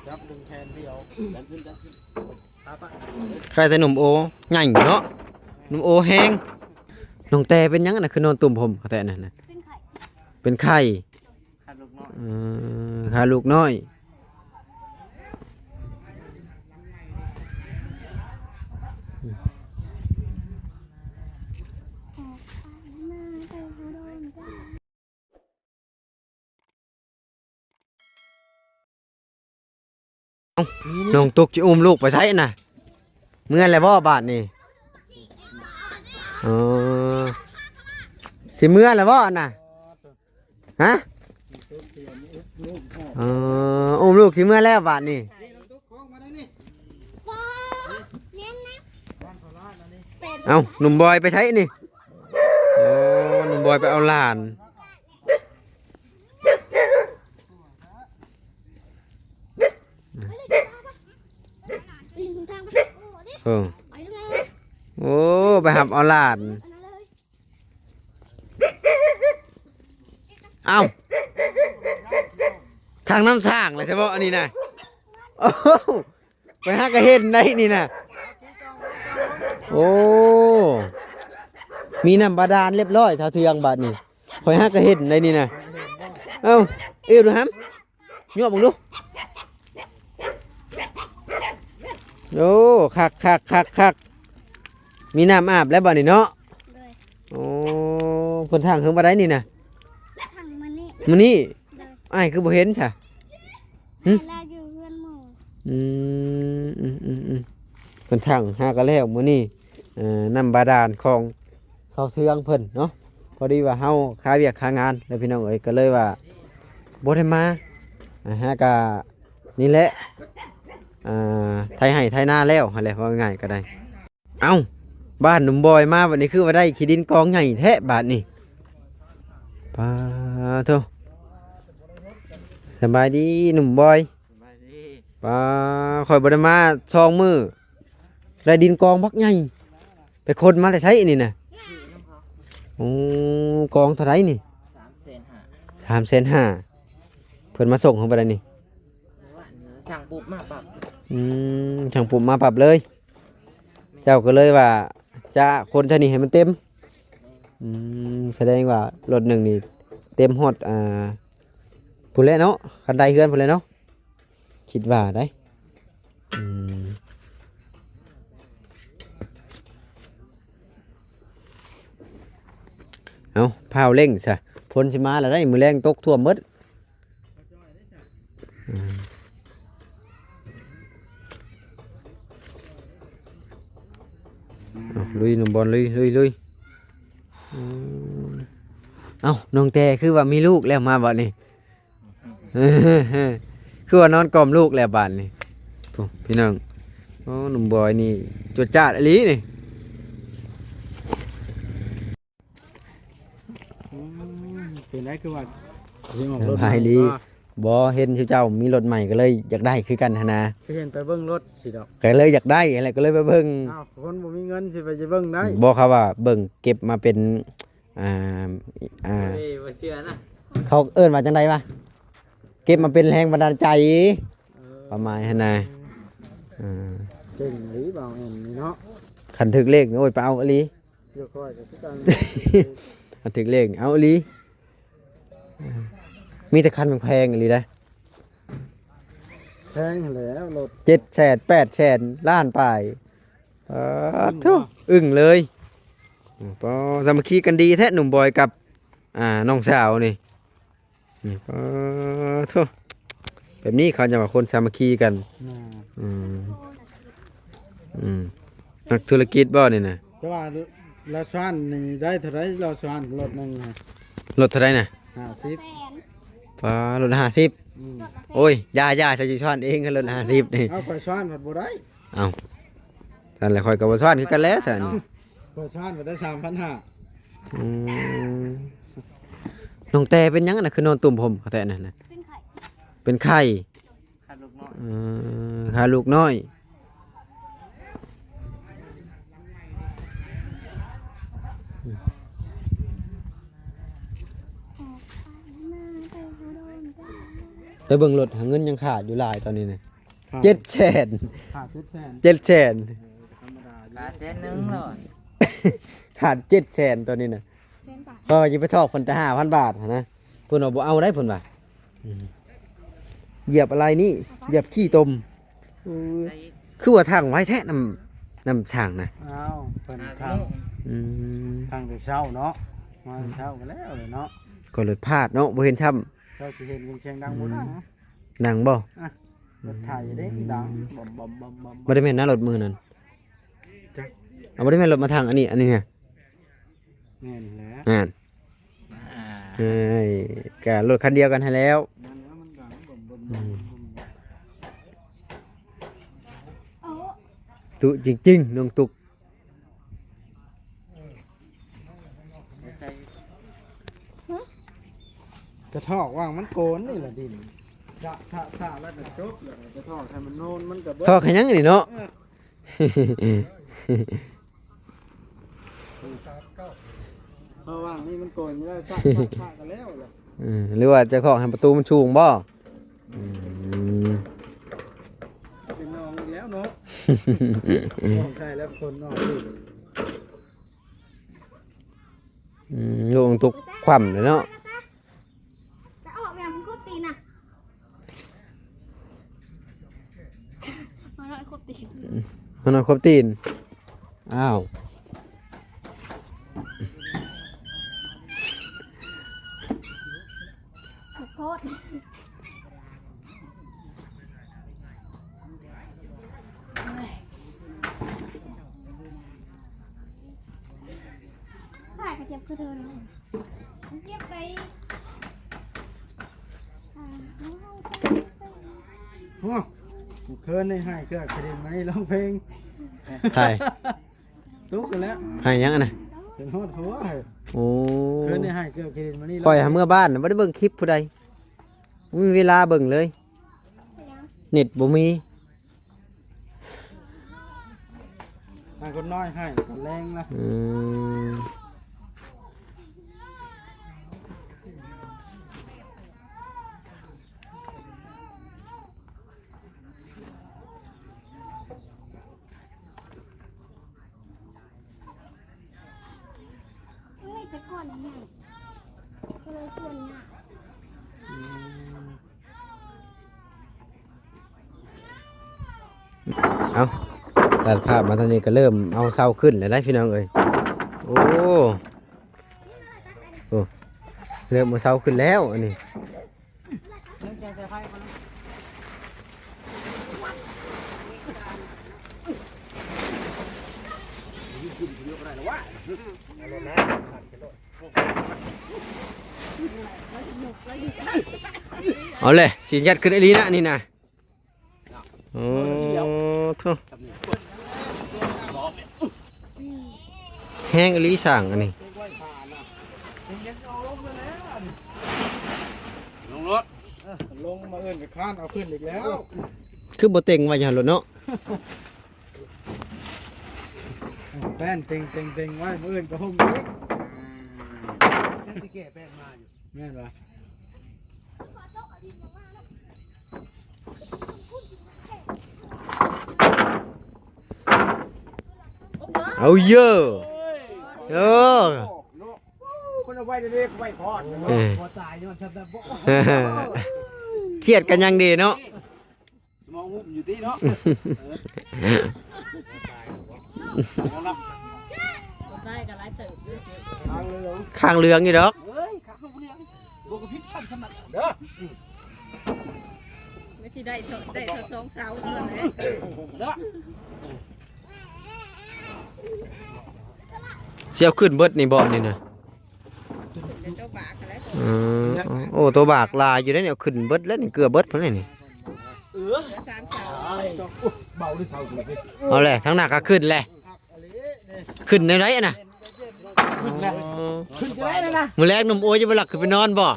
จับดึงแทนเดียวใครแต่หนุ่มโอใหญ่เนาะหนุ่มโอแห้งน้องแต่เป็นยังน่ะคือนอนตุ่มผมเขาแต่นั่นน่ะเป็นไข่ขาลูกน้อยน้องตุกจะอุ้มลูกไปใช้น่ะเมื่อไรบ่บาทนี่สิเมื่อไรบ่น่ะฮะอุ้มลูกสิเมื่อแล้วบาทนี่เอาหนุ่มบอยไปใช้นี่หนุ่มบอยไปเอาหลานโอ้ไปหับเอาหลานเอาทางน้ำสร้างเลยใช่ปะอันนี้นะโอ้ไปหากระเห็นได้นี่นะโอ้มีน้ำบาดาลเรียบร้อยเท่าเทืองบาดนี่คอยหากระเห็นได้นี่นะเอ้าเอวดูฮัมยั่วมึงดูโอ้คักมีน้ำอาบแล้วบ่นี่เนาะโอ้คนทางขึ้นมาได้นี่นะมันนี่ไอ้คือบ่เห็นใช่คนทางหากระแล้วมื้อนี้น้ำบาดาลของเสาเทืองเพิ่นเนาะพอดีว่าเฮาค้าเวียกค้างานแล้วพี่น้องเอ้ยก็เลยว่าบ่ได้มาฮะก็นี่แหละไทยให้ไทยหน้าแล้วอะไรว่าง่ายก็ได้เอ้าบ้านหนุ่มบอยมาวันนี้คือว่าได้ขี้ดินกองใหญ่แท้บาทนี่ป้าโธ่สบายดีหนุ่มบอยป้าคอยบ่ได้มา2 มื้อได้ดินกองบักใหญ่ไปคนมาได้ใช้นี่น่ะโอ้กองเท่าไหร่นี่350,000เพิ่นมาส่งเฮาบ่ได้นี่สั่งปุ๊บมาปรับช่างปุ่มมาปรับเลยเจ้าก็เลยว่าจะคนเท่านี้ให้มันเต็มแสดงว่ารถหนึ่งนี่เต็มฮอดผู้เล่นเนาะคันใดเฮือนผู้เล่นเนาะคิดว่าได้เอาพาวเร่งซะฝนสิมาแล้วได้มือแรงตกท่วมหมดลุยหนุ่มบอลลุยเอ้าน้องแต่คือว่ามีลูกแล้วมาบัดนี้คือว่านอนกล่อมลูกแล้วบัดนี้พี่น้องโอ้หนุ่มบอยนี่จวดจ้าดอีหลีนี่เป็นได้คือว่าสบายดีบ่เห็นเจ้ามีรถใหม่ก็เลยอยากได้คือกันนะเห็นไปเบิ่งรถสิดอกก็เลยอยากได้อะไรก็เลยไปเบิ่งคนบ่มีเงินสิไปจะเบิ่งได้บ่ครับว่าเบิ่งเก็บมาเป็นเขาเอิ้นว่าจังได๋วะเก็บมาเป็นแรงบันดาลใจประมาณนั้นนะเก่งหรือเปล่าแอนนี่เนาะคันถึกเลขโอ้ยไปเอาอีหลีเดี๋ยวค่อยก็คือกันคันถึกเลขเอาอีหลีมีแต่คันแพงอีหลีได้แพงแล้วรถ700,000 800,000ล้านปลายทุอึ้งเลยพอสามัคคีกันดีแท้หนุ่มบอยกับน้องสาวนี่ทุแบบนี้เขาจะว่าคนสามัคคีกันนักธุรกิจบ่นี่นะจะว่าเราสวนนี่ได้เท่าไรเราสวนรถนึงรถเท่าไรน่ะ50รถ50โอ้ยย่าใส่ช้อนเองรถ50นี่เอาไปสวนบ่ได้เอาสั่นแหละค่อยก็บ่ช้อนคือกันแล้วสั่นก็สวนบ่ได้3,500น้องแต่เป็นยังน่ะคือนอนตุ่มผมเขาแต่นั่นน่ะเป็นไข่ขาลูกน้อย ไปเบิ่งรถหาเงินยังขาดอยู่หลายตอนนี้นะ ขาด 700,000 ขาด700,000 700,000 ธรรมดาอยู่ กาเส้นหนึงเลย ขาด700,000ตอนนี้นะ เส้นบาท ก็จะไปทอกเพิ่นแต่5,000 บาทหั้นนะเพิ่นเอาบ่เอาได้เพิ่นว่าเหยียบอะไรนี่เหยียบขี้ตม ใส่ คือว่าทางไว้แท้น้ำช่างนะ อ้าวเพิ่น หา ข้าง โมง อืม ข้างแต่เช้าเนาะมาแต่เช้าก็แล้วเลยเนาะ ก็เลยพลาดเนาะบ่เห็นช้ำ เช้าสิเห็นเสียงดังบ่ดัง หนังบ่ รถไถเด้ดังบ่มบ่มบ่มบ่ม บ่ได้แม่นนะรถมือนั้นเอาบ่ได้แม่นรถมาทางอันนี้เนี่ย แม่นแหละ อ่านเอ้ยก็รถคันเดียวกันให้แล้ว นั่นแล้วมันดังบ่มบ่มบ่มบ่ม โอ้ ตุจริงๆน้องตุก ใส่ กระทอกว่างมันโกนนี่แหละดินชะแล้วก็จบแล้วกระทอกให้มันโน่นมันก็เบิด ทอขยังนี่เนาะ เพราะว่านี่มันโกนอยู่แล้วชะกันแล้วแหละ หรือว่าเจะของให้ประตูมันชูงบ่อืม เป็นน้องอีกแล้วเนาะน้องใช่แล้วคนน้องนี่ ลูกน้องตุกคว่ำเลยเนาะ จะออกแบบมันโคตรตีนอ่ะมาหน่อยโคตรตีน มันนอนครบตีนอ้าว โคตรถ่ายกระเจี๊ยบคือเธอเลยเจี๊ยบไปโอ้กูเคินได้ให้เครื่องกระดิ่งมานี่ร้องเพลง ไผ่ ตุ๊กกันแล้ว ไผ่ยังอะนะ เป็นฮอดหัว โอ้ เคินได้ให้เครื่องกระดิ่งมานี่ คอยหาเมื่อบ้านน่ะบ่ได้เบิ่งคลิปผู้ใดบ่มีเวลาเบิ่งเลยเน็ตบ่มี ให้คนน้อยให้คนแรงนะ ม เฮ้ยแต่ก่อนใหญ่ก็เลยชวนหนัก เอาตัดภาพมาตอนนี้ก็เริ่มเอาเศร้าขึ้นแล้วได้พี่น้องเอ้ยโอ้โอ้เริ่มเอาเศร้าขึ้นแล้วอันนี้ เอาเลยสียัดขึ้นไอ้ลีนะนี่นะโอ้ทุแห้งไอ้ลีสั่งอันนี้ ลงมาเอิ้นกับข้านเอาขึ้นอีกแล้ว คือบ่เต็งไว้อย่างรถเนาะ แป้นเต็งไว้มาเอิ้นกับห่มอีกที่แก่แป้นมาอยู่แม่นปะ เอาเยอะเออ คนเอาไว้เด็กไว้พอด เออ พอตายย้อนชัดแต่บ่ เครียดกันยังดีเนาะ มองหุบอยู่ที่เนาะ ได้กันหลายเติบ ทางเลย ข้างเรืองอยู่ดอก เฮ้ยข้างเรือบ่กระพริบทันขนาดเด้อ ไม่ใช่ได้เถอะได้เถอะสองเสาเท่านั้นแหละ เด้อ เสียวขึ้นเบิดนี่บ่นี่นะ เดี๋ยวเจ้าบากกันแล้ว โอ้ตัวบากลายอยู่ได้เนี่ยขึ้นเบิดแล้วนี่เกลือเบิดเพิ่นเลยนี่ เหลือสามเสา เบาด้วยเสาถูกดิ เอาเลยทั้งหน้าก็ขึ้นแหละขึ้นในไรอะน่ะ ขึ้นจะได้เลยนะ มื้อแรกหนุ่มโอ้ยจะบ่หลักขึ้นไปนอนบ่ โ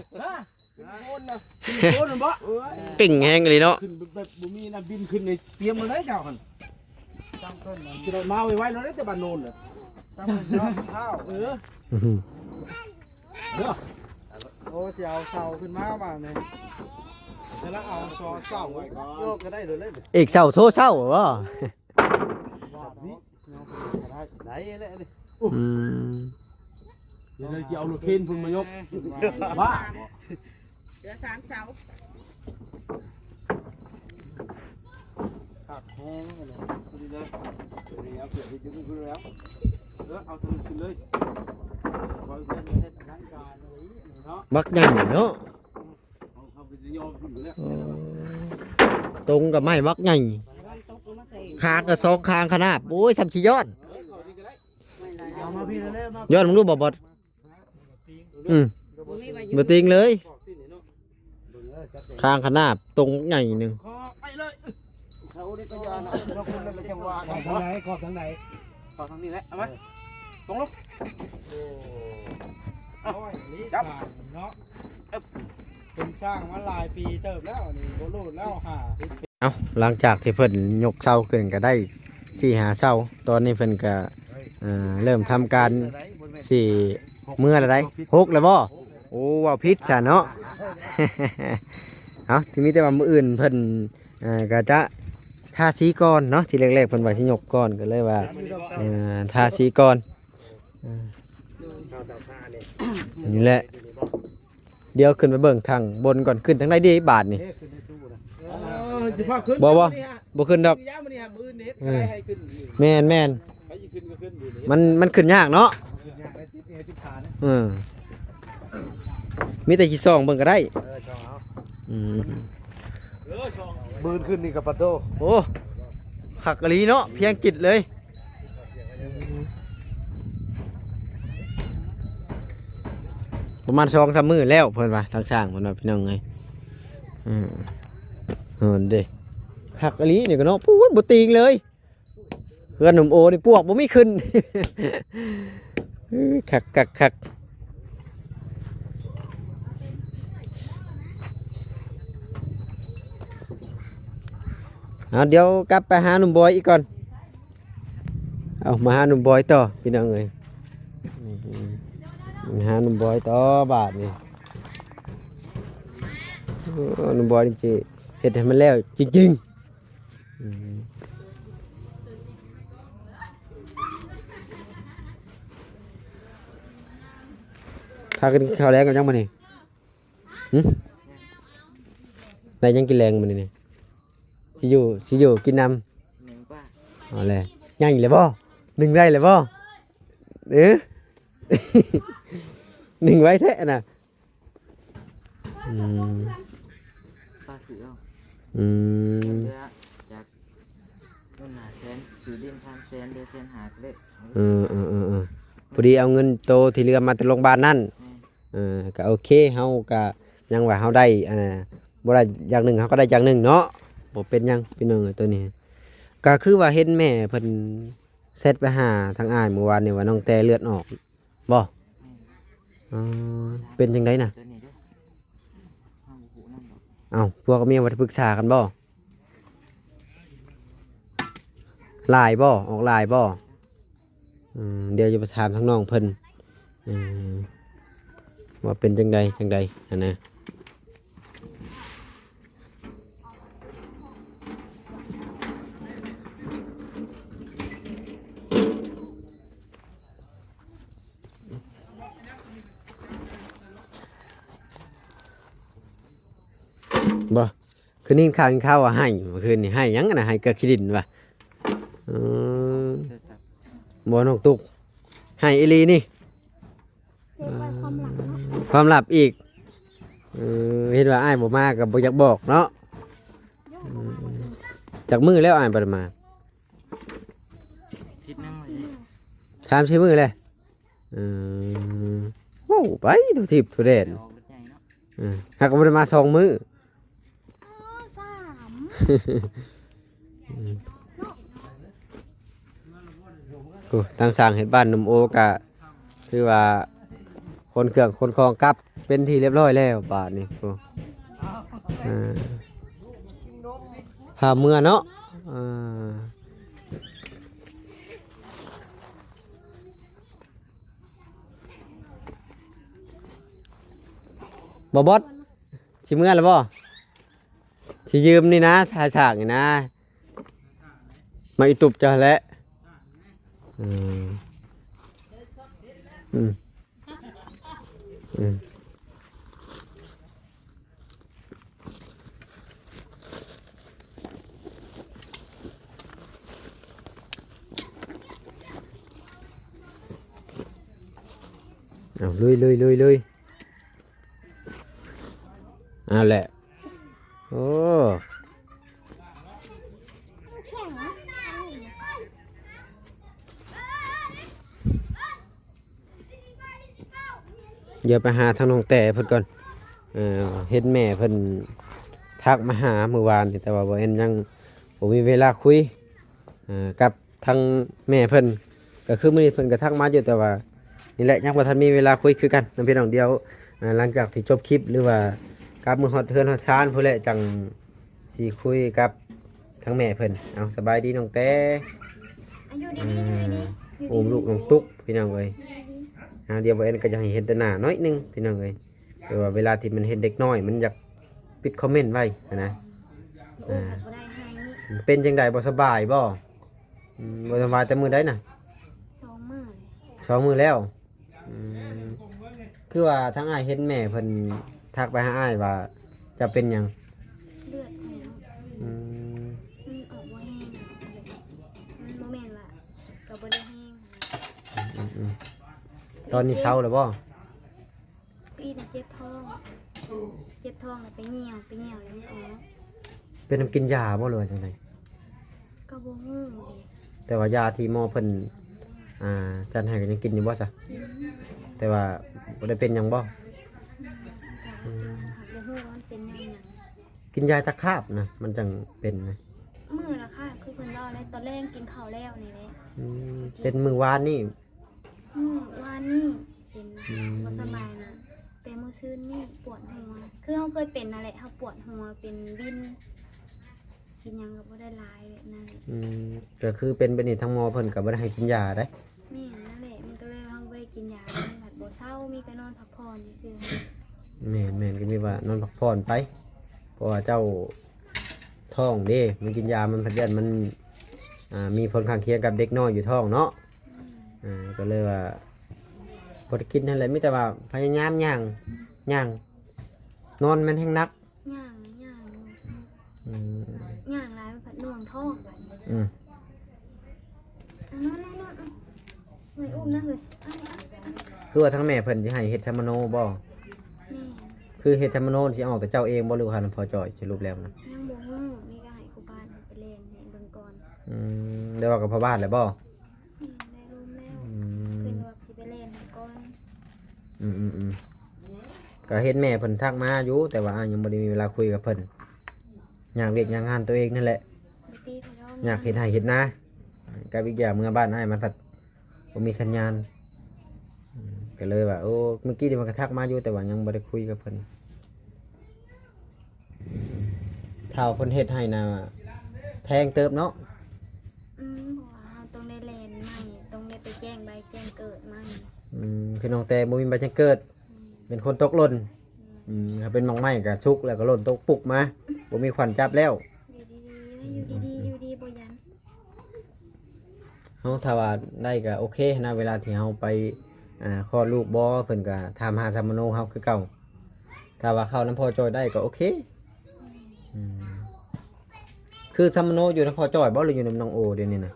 อนบ่ ปิ่งแห้งเลยเนาะ ขึ้นแบบบ่มีนะบินขึ้นในเตรียมมาเลยเจ้าหั่นตั้งต้นจะได้มาไว้ๆเนาะได้แต่บ้านโนนน่ะตั้งต้นข้าวเด้อโอ้สิเอาเสาขึ้นมาบ้านนี่ แล้วเอาซอเศร้าไว้โยกก็ได้เลยเลย เอกเศร้าโทษเศร้าบ่ ว่านี้ได้เลย อืม เดี๋ยวจะเอาลูกเคนพุ่นมายกว่า เหลือ3เสา ขาดแห้งเลยดีเลยเอาเปลี่ยนไปดึงขึ้นแล้วเอาทำขึ้นเลยคอยเพื่อนเฮ็ดร่างกายเลยเนาะ บักใหญ่เนาะ เอาไปยอมอยู่แล้ว ตรงกับไม้บักใหญ่คางกับ2คางขนาดโอ้ยซ้ำสิยอด เอามาพี่แล้วมาย อดมึงรู้บ่อืมบ่ติงเลยคางขนาดตรงใหญ่หนึง ขอไปเลยเสาดิพยานเราคนละจังหวะขอบทางไหนขอบทางไหนขอบทางนี้แหละเอาไหมตรงลงจับเนาะเป็นสร้างมาหลายปีเติบแล้วนี่โบลูดแล้วหา เอาหลังจากที่เพิ่นยกเสาขึ้นก็ได้4-5เสาตอนนี้เพิ่นก็เริ่มทำการสี่เมื่อไร6แล้วบ่โอ้ว่าพิษซะเนาะ เอาทีนี้แต่ว่ามื้ออื่นเพิ่นก็จะทาสีก่อนเนาะที่แรกๆเพิ่นว่าสิยกก่อนก็เลยว่าทาสีก่อนนี่แหละเดี๋ยวขึ้นไปเบิ่งทางบนก่อนขึ้นทางไหนดีบาทนี่บ่ขึ้นดอกแม่นมันขึ้นยากเนาะมีแต่สิส่องเบิ่งก็ได้บืนขึ้นนี่กับปัตโต โอ้หักกะลีเนาะเพียงจิตเลยประมาณ2-3 มื้อแล้วเพิ่นว่าทางสร้างเพิ่นว่าพี่น้องเอ้ยเด้หักกะลีนี่ก็เนาะปู๊ดบ่ติงเลยเฮือนหนุ่มโอนี่ปวกบ่มีขึ้น คักเดี๋ยวกลับไปหาหนุ่มบอยอีกก่อนเอามาหาหนุ่มบอยต่อพี่น้องเอ้ยหาหนุ่มบอยต่อบาทนี่หนุ่มบอยจริงๆเฮ็ดให้มันแล้วจริงๆพากันข้าวแรงกันยังมานี่ได้ยังกินแรงมานี่สิอยู่กินน้ำเอาเลยย่างเลยบ่หนึ่งได้เลยบ่หนึ่งไว้แท้น่ะปลาเสือ อืม จากต้นหาแสนสื่อเล่นทางแสนเดือนแสนหาเลย พอดีเอาเงินโตที่เหลือมาจากโรงพยาบาลนั่นก็โอเคเฮาก็ยังว่าเฮาได้บ่ได้อย่างหนึ่งเฮาก็ได้อย่างหนึ่งเนาะบ่เป็นหยังพี่น้องตัวนี้ก็คือว่าเห็นแม่เพิ่นเซตไปหาทางอ้ายเมื่อวานนี่ว่าน้องแต่เลือดออกบ่เป็นจังไดน่ะ ตัวนี้เด้อห้ามหูนั่นดอก เอ้าพวกเมียว่าปรึกษากันบ่ลายบ่ออกลายบ่เดี๋ยวจะไปถามทางน้องเพิ่นว่าเป็นจังใดอันนะบ่คืนนี้ข้าวว่าให้เมื่อคืนนี่ให้หยังนะให้เกลือขี้ดินว่ะบ่น้องตุกให้อีหลีนี่ เก็บไว้ความหลังเนาะ ความลับอีกเห็นว่าอ้ายบ่มาก็บ่อยากบอกเนาะจากมือแล้วอ้ายบ่ได้มา ทิศนึงเลย ถามใช้มือเลยโอ้ไปทุกทิพย์ทุกเดช ออกรถใหญ่เนาะ หากบ่ได้มา2 มื้อ สาม โอ้ทางสร้างเฮ็ดบ้านนมโอก็คือว่าคนเครื่องคนคองกลับเป็นที่เรียบร้อยแล้วบาดนี้โอ้พาเมื่อเนาะบ่บอสสิเมื่อแล้วบ่ สิยืมนี่นะชายฉากนี่นะมาอีตุบจะแหละอืมอืมอืมเอาลุยแหละโอ้แข็งนะ เดี๋ยวไปหาทางน้องแต่เพิ่นก่อนเฮ็ดแม่เพิ่นทักมาหาเมื่อวานนี่แต่ว่าบ่เห็นยังบ่มีเวลาคุยกับทางแม่เพิ่นก็คือมื้อนี้เพิ่นก็ทักมาอยู่แต่ว่านี่แหละยังบ่ทันมีเวลาคุยคือกันนำพี่น้องเดียวหลังจากที่จบคลิปหรือว่ากลับมือฮอดเฮือนฮอดชานพุ่นแหละจังสิคุยกับทางแม่เพิ่นเอาสบายดีน้องแต่ อายุดีๆอยู่ดี อุ้มลูกน้องตุ๊กพี่น้องเอ้ยเดี๋ยวบ่เอ็นก็จะให้เห็นแต่หน้าน้อยหนึงพี่น้องเอ้ยแต่ว่าเวลาที่มันเห็นเด็กน้อยมันอยากปิดคอมเมนต์ไว้นะ โอ้ผัดบ่ได้ให้ เป็นจังไดบ่สบายบ่บ่สบายแต่มื้อใดน่ะ 2 มื้อ สองมื้อแล้วอืมคือว่าทั้งอ้ายเห็นแม่เพิ่นทักไปหาอ้ายว่าจะเป็นหยัง เลือดออก อืม มันออกบ่แห้งมันบ่แม่นว่าก็บ่ได้แห้ง อืมตอนนี้เช้าแล้วบ่ ปีน่ะเจ็บท้องแล้วไปเหี่ยวแล้วมันออก เป็นน้ำกินยาบ่หรือว่าจังได ก็บ่ฮู้เด้ แต่ว่ายาที่หมอเพิ่นจัดให้ก็ยังกินอยู่บ่ซะแต่ว่าบ่ได้เป็นหยังบ่ หากบ่ฮู้ว่ามันเป็นหยัง กินยาจักคาบนะมันจังเป็นนะ มื้อละค่ะคือเพิ่นว่าแล้วตอนแรกกินข้าวแล้วนี่แหละ เป็นมื้อวานนี่ วานนี่เป็นบ่สบายนะแต่มื้อซื่นนี่ปวดหัวคือเฮาเคยเป็นนั่นแหละเฮาปวดหัวเป็นวินกินหยังก็บ่ได้หลายแบบนั้น ก็คือเป็นไปนี่ทั้งหมอเพิ่นก็บ่ได้ให้กินยาได้ แม่นั่นแหละมันก็เลยเฮาบ่ได้กินยามันผัดบ่เศร้ามีก็นอนพักผ่อนซื่อ แม่นก็มีว่านอนพักผ่อนไปเพราะว่าเจ้าท้องเด้มันกินยามันพัดยันมันมีผลข้างเคียงกับเด็กน้อยอยู่ท้องเนาะก็เลยว่าบ่ได้กินนั่นแหละมีแต่ว่าพยายามย่างนอนมันแฮงนัก ย่าง อืม ย่างหลายมันผัดหน่วงท้องบัดนี้ อืม นอนไว้อุ้มนะเฮ้ย คือว่าทั้งแม่เพิ่นสิให้เฮ็ดชามโนบ่ แม่ คือเฮ็ดชามโนสิเอาแต่เจ้าเองบ่หรือว่าพอจ่อยสรุปแล้วนะ ยังบ่ฮู้มีก็ให้ครูบ้านไปเล่นให้เบิ่งก่อน ได้ว่ากับพ่อบ้านแล้วบ่ ได้รู้แล้วเพิ่นว่าสิไปเล่นให้ก่อน ก็เห็นแม่เพิ่นทักมาอยู่แต่ว่ายังบ่ได้มีเวลาคุยกับเพิ่นอยากเวียกอยากงานตัวเองนั่นแหละ ไปตีเขาย้อม อยากเฮ็ดให้เฮ็ดนากับอีกอย่างเมื่อบ้านให้มันพัดบ่มีสัญญาณก็เลยว่าโอ้เมื่อกี้นี่มันก็ทักมาอยู่แต่ว่ายังบ่ได้คุยกับเพิ่นถ้าเพิ่นเฮ็ดให้น่ะแพงเติบเนาะ เพราะว่าเฮาต้องได้เล่นใหม่ต้องได้ไปแจ้งใบแจ้งเกิดใหม่ พี่น้องแต่บ่มีใบแจ้งเกิดเป็นคนตกหล่นถ้าเป็นหม่องไม้ก็สุกแล้วก็หล่นตกปุกมาบ่มีขวัญจับแล้ว อยู่ดีบ่ยัน เฮาถ้าว่าได้ก็โอเคนะเวลาที่เฮาไปคลอดลูกบ่เพิ่นก็ถามหาสามโนเฮาคือเก่าถ้าว่าเข้าน้ำพอจอยได้ก็โอเคคือสามโนอยู่น้ำพอจอยบ่หรืออยู่น้ำน้องโอเดี๋ยวนี้นะ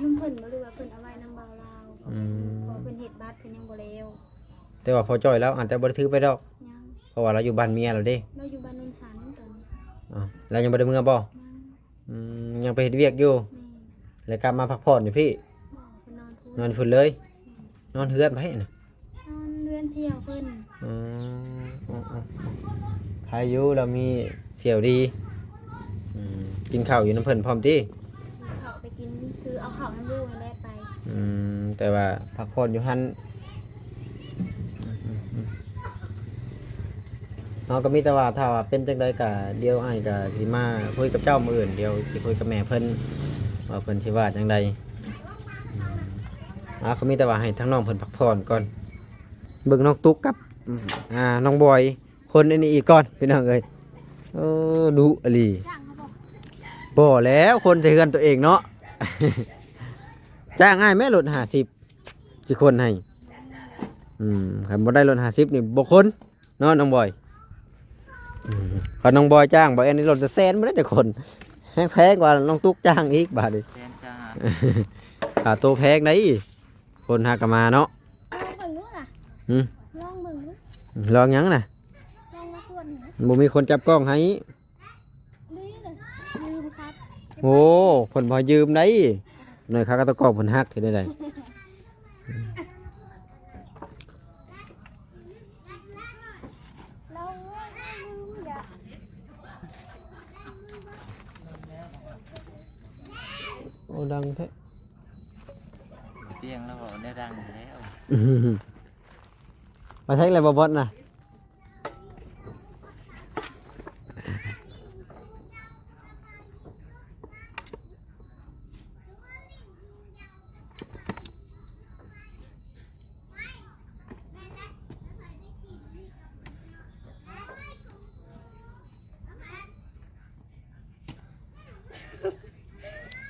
น้ำเพิ่นบ่รู้ว่าเพิ่นเอาไว้น้ำเบาลาวพอเพิ่นเฮ็ดบัตรเพิ่นยังบ่แล้ว แต่ว่าพอจอยแล้วอาจจะบ่ได้ถือไปดอก ยัง เพราะว่าเราอยู่บ้านเมียแล้วเด้ เราอยู่บ้านนนสันตอนนี้ แล้วยังบ่ได้เมื่อบ่ยังไปเฮ็ดเวียกอยู่แล้วกลับมาพักผ่อนอยู่พี่ เพิ่นนอนพู นอนพุ่นเลย นอนเฮือนไปน่ะ นอนเรือนเสี่ยวเพิ่น พายุเรามีเสี่ยวดีกินข้าวอยู่น้ำเพิ่นพร้อมติ เขาไปกินคือเอาข้าวน้ำลูกให้แลไป แต่ว่าพักผ่อนอยู่หั่นเราก็มีแต่ว่าถ้าว่าเป็นจังไดก็เดี๋ยวอ้ายก็สิมาคุยกับเจ้ามื้ออื่นเดี๋ยวสิคุยกับแม่เพิ่นว่าเพิ่นสิว่าจังไดก็มีแต่ว่าให้ทั้งน้องเพิ่นพักผ่อนก่อนเบิ่งน้องตุ๊กกับน้องบอยคนอันนี้อีกก่อนพี่น้องเอ้ย เออดุอหลี จ้างเขาบอก บ่แล้วคนจะเฮือนตัวเองเนาะ จ้างง่ายไหมรถ50สิคนให้คันบ่ได้รถ50นี่บ่คนเนาะน้องบอยคันน้องบอยจ้างบ่แอนนี่รถจะแสนบ่ได้แต่คนแพงกว่าน้องตุ๊กจ้างอีกบาดนี้ แสนสห ค่าตัวแพงได้คนหากะมาเนาะ ลองเบิ่งดูน่ะ อืม ลองเบิ่งดู ลองหยังน่ะ ลองมาส่วนหนึ่ง บ่มีคนจับกล้องให้ ดีเลยลืมครับ โอ้เพิ่นบ่ยืมได้หน่อยค่าก็ตะกล้องเพิ่นฮักเฮ็ดได้ได ลองว่าลืมอย่า โอ้ดังแท้ เตียงแล้วบอกได้ดังอยู่แล้ว มาใช้อะไรบ่บอสน่ะ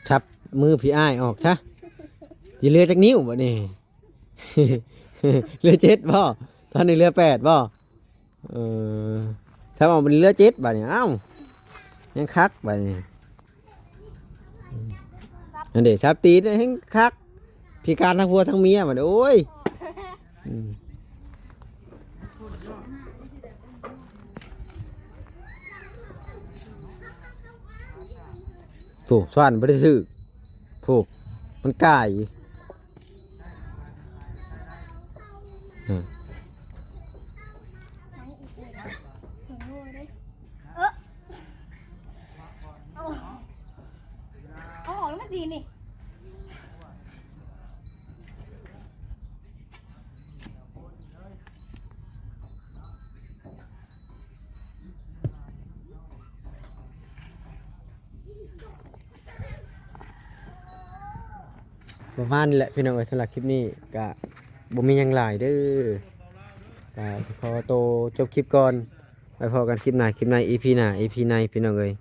ชับมือพี่อ้ายออกซะสิเหลือจักนิ้วบ่นี่ เหลือ7บ่ตอนนี้เหลือ8บ่ชับออกเป็นเหลือ7บัดนี้เอ้ายังคักบัดนี้อันเด้ชับตีนให้คักพิการทั้งผัวทั้งเมียบัดนี้โอ้ยโถูกสวนบ่ได้ซื้อถูกมันก่ายเอาออกแล้วมันดีนี่ ประมาณนี้แหละพี่น้องเอ้ยสำหรับคลิปนี้ก็บ่มีหยังหลายเด้อก็ขอโตวจบคลิปก่อนไปพอกันคลิปหน้า EP หน้า EP ในพี่น้องเอ้ย